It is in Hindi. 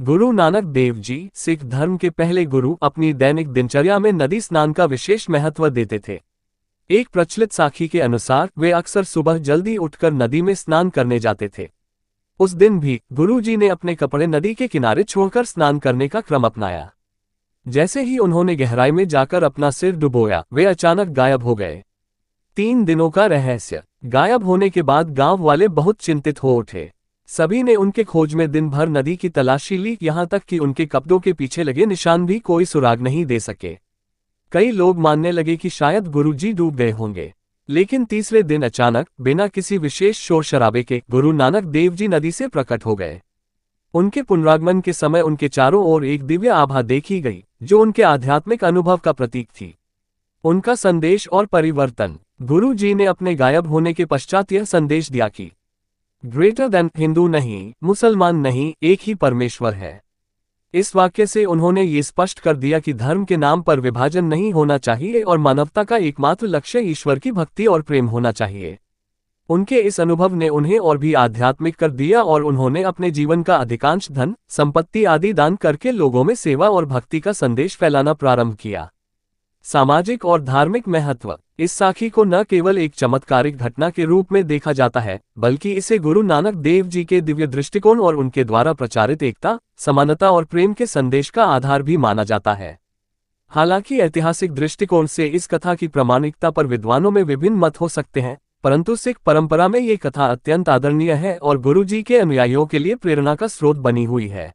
गुरु नानक देव जी, सिख धर्म के पहले गुरु, अपनी दैनिक दिनचर्या में नदी स्नान का विशेष महत्व देते थे। एक प्रचलित साखी के अनुसार वे अक्सर सुबह जल्दी उठकर नदी में स्नान करने जाते थे। उस दिन भी गुरु जी ने अपने कपड़े नदी के किनारे छोड़कर स्नान करने का क्रम अपनाया। जैसे ही उन्होंने गहराई में जाकर अपना सिर डुबोया, वे अचानक गायब हो गए। 3 दिनों का रहस्य। गायब होने के बाद गांव वाले बहुत चिंतित हो उठे। सभी ने उनके खोज में दिन भर नदी की तलाशी ली, यहाँ तक कि उनके कपड़ों के पीछे लगे निशान भी कोई सुराग नहीं दे सके। कई लोग मानने लगे कि शायद गुरुजी डूब गए होंगे। लेकिन तीसरे दिन अचानक, बिना किसी विशेष शोर शराबे के, गुरु नानक देव जी नदी से प्रकट हो गए। उनके पुनरागमन के समय उनके चारों ओर एक दिव्य आभा देखी गई, जो उनके आध्यात्मिक अनुभव का प्रतीक थी। उनका संदेश और परिवर्तन। गुरु जी ने अपने गायब होने के पश्चात यह संदेश दिया कि ग्रेटर देन हिंदू नहीं, मुसलमान नहीं, एक ही परमेश्वर है। इस वाक्य से उन्होंने ये स्पष्ट कर दिया कि धर्म के नाम पर विभाजन नहीं होना चाहिए और मानवता का एकमात्र लक्ष्य ईश्वर की भक्ति और प्रेम होना चाहिए। उनके इस अनुभव ने उन्हें और भी आध्यात्मिक कर दिया और उन्होंने अपने जीवन का अधिकांश धन, संपत्ति आदि दान करके लोगों में सेवा और भक्ति का संदेश फैलाना प्रारंभ किया। सामाजिक और धार्मिक महत्व। इस साखी को न केवल एक चमत्कारिक घटना के रूप में देखा जाता है, बल्कि इसे गुरु नानक देव जी के दिव्य दृष्टिकोण और उनके द्वारा प्रचारित एकता, समानता और प्रेम के संदेश का आधार भी माना जाता है। हालांकि ऐतिहासिक दृष्टिकोण से इस कथा की प्रामाणिकता पर विद्वानों में विभिन्न मत हो सकते हैं, परंतु सिख परंपरा में ये कथा अत्यंत आदरणीय है और गुरु जी के अनुयायियों के लिए प्रेरणा का स्रोत बनी हुई है।